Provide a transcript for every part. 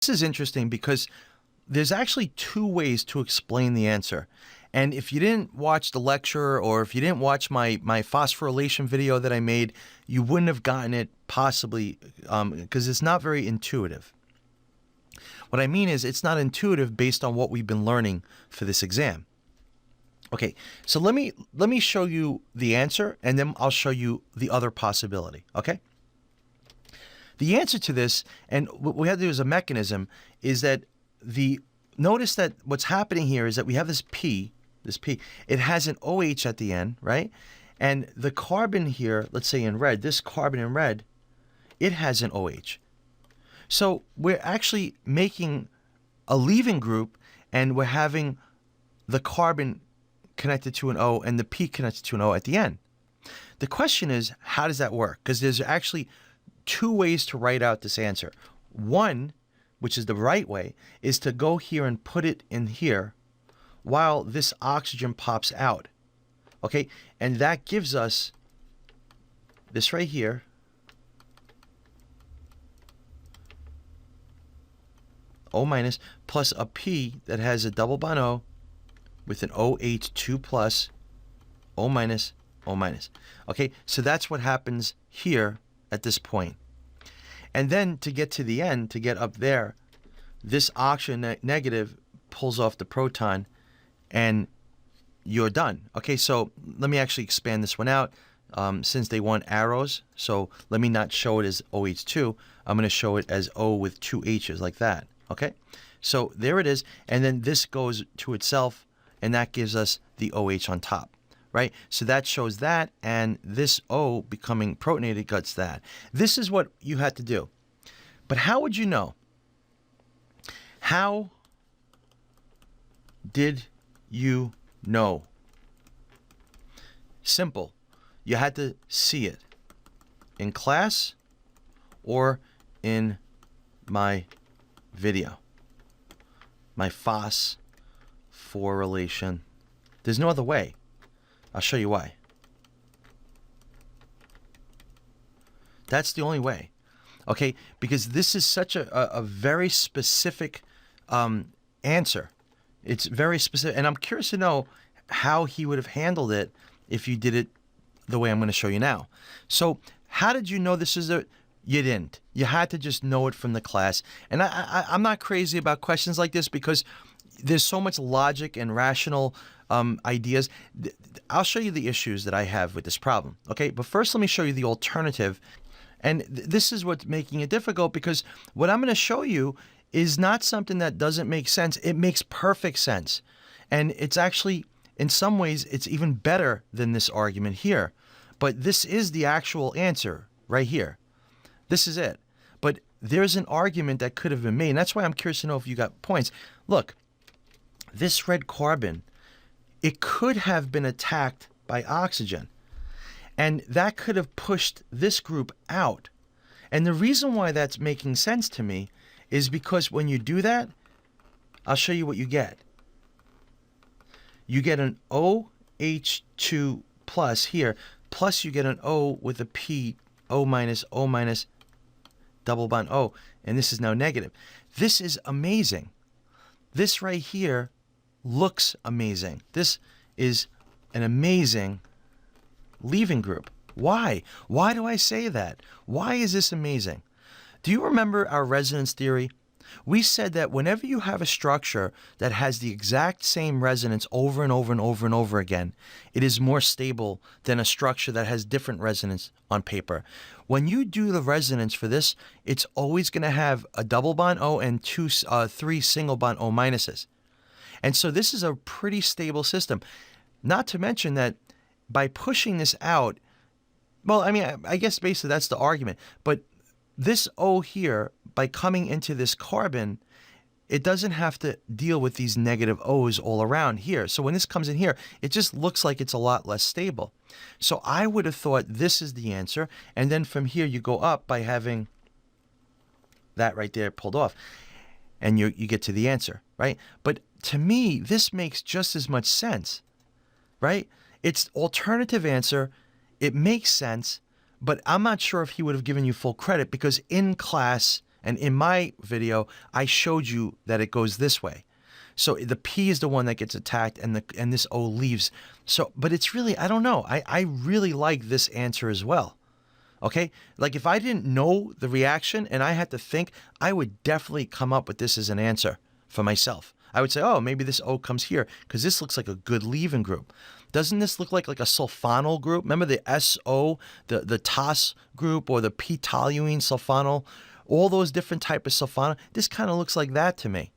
This is interesting because there's actually two ways to explain the answer. And if you didn't watch the lecture or if you didn't watch my phosphorylation video that I made, you wouldn't have gotten it possibly because it's not very intuitive. What I mean is it's not intuitive based on what we've been learning for this exam. Okay, so let me show you the answer and then I'll show you the other possibility, okay? The answer to this, and what we have to do as a mechanism, is that notice that what's happening here is that we have this P, it has an OH at the end, right? And the carbon here, let's say in red, this carbon in red, it has an OH. So we're actually making a leaving group and we're having the carbon connected to an O and the P connected to an O at the end. The question is, how does that work? Because there's actually two ways to write out this answer. One, which is the right way, is to go here and put it in here while this oxygen pops out. Okay, and that gives us this right here. O minus plus a P that has a double bond O with an OH2 plus, O minus, O minus. Okay, so that's what happens here at this point. And then to get to the end, to get up there, this oxygen negative pulls off the proton and you're done. Okay, so let me actually expand this one out since they want arrows. So let me not show it as OH2. I'm going to show it as O with two H's like that. Okay, so there it is. And then this goes to itself and that gives us the OH on top. Right? So that shows that, and this O becoming protonated gets that. This is what you had to do. But how would you know? How did you know? Simple. You had to see it in class or in my video. My phosphorylation. There's no other way. I'll show you why. That's the only way. Okay, because this is such a very specific answer. It's very specific, and I'm curious to know how he would have handled it if you did it the way I'm going to show you now. So how did you know this is a... You didn't. You had to just know it from the class. And I'm not crazy about questions like this because there's so much logic and rational ideas. I'll show you the issues that I have with this problem. Okay, but first let me show you the alternative. And this is what's making it difficult because what I'm going to show you is not something that doesn't make sense. It makes perfect sense. And it's actually, in some ways, it's even better than this argument here. But this is the actual answer right here. This is it. But there's an argument that could have been made. And that's why I'm curious to know if you got points. Look, this red carbon, it could have been attacked by oxygen. And that could have pushed this group out. And the reason why that's making sense to me is because when you do that, I'll show you what you get. You get an OH2 plus here, plus you get an O with a P, O minus, double bond O, and this is now negative. This is amazing. This right here looks amazing. This is an amazing leaving group. Why? Why do I say that? Why is this amazing? Do you remember our resonance theory? We said that whenever you have a structure that has the exact same resonance over and over and over and over again, it is more stable than a structure that has different resonance on paper. When you do the resonance for this, it's always going to have a double bond O and three single bond O minuses. And so this is a pretty stable system. Not to mention that by pushing this out, well, I mean, I guess basically that's the argument. But this O here, by coming into this carbon, it doesn't have to deal with these negative O's all around here. So when this comes in here, it just looks like it's a lot less stable. So I would have thought this is the answer. And then from here, you go up by having that right there pulled off. And you get to the answer, right? But to me, this makes just as much sense, right? It's alternative answer. It makes sense. But I'm not sure if he would have given you full credit because in class, And in my video, I showed you that it goes this way. So the P is the one that gets attacked, and this O leaves. So, but it's really, I don't know. I really like this answer as well. Okay? Like if I didn't know the reaction and I had to think, I would definitely come up with this as an answer for myself. I would say, oh, maybe this O comes here because this looks like a good leaving group. Doesn't this look like a sulfonyl group? Remember the SO, the TOS group, or the p-toluene sulfonyl? All those different types of sulfonyl. This kind of looks like that to me.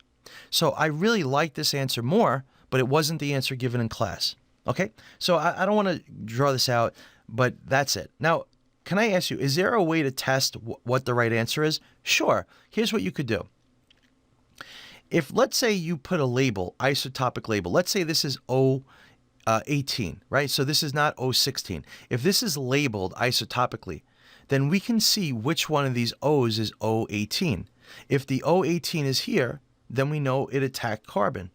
So I really like this answer more, but it wasn't the answer given in class. Okay? So I don't want to draw this out, but that's it. Now, can I ask you, is there a way to test what the right answer is? Sure. Here's what you could do. If, let's say, you put a label, isotopic label, let's say this is O18, right? So this is not O16. If this is labeled isotopically, then we can see which one of these O's is O18. If the O18 is here, then we know it attacked carbon.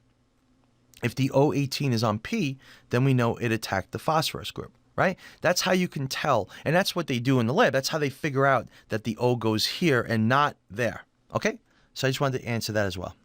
If the O18 is on P, then we know it attacked the phosphorus group, right? That's how you can tell, and that's what they do in the lab. That's how they figure out that the O goes here and not there, okay? So I just wanted to answer that as well.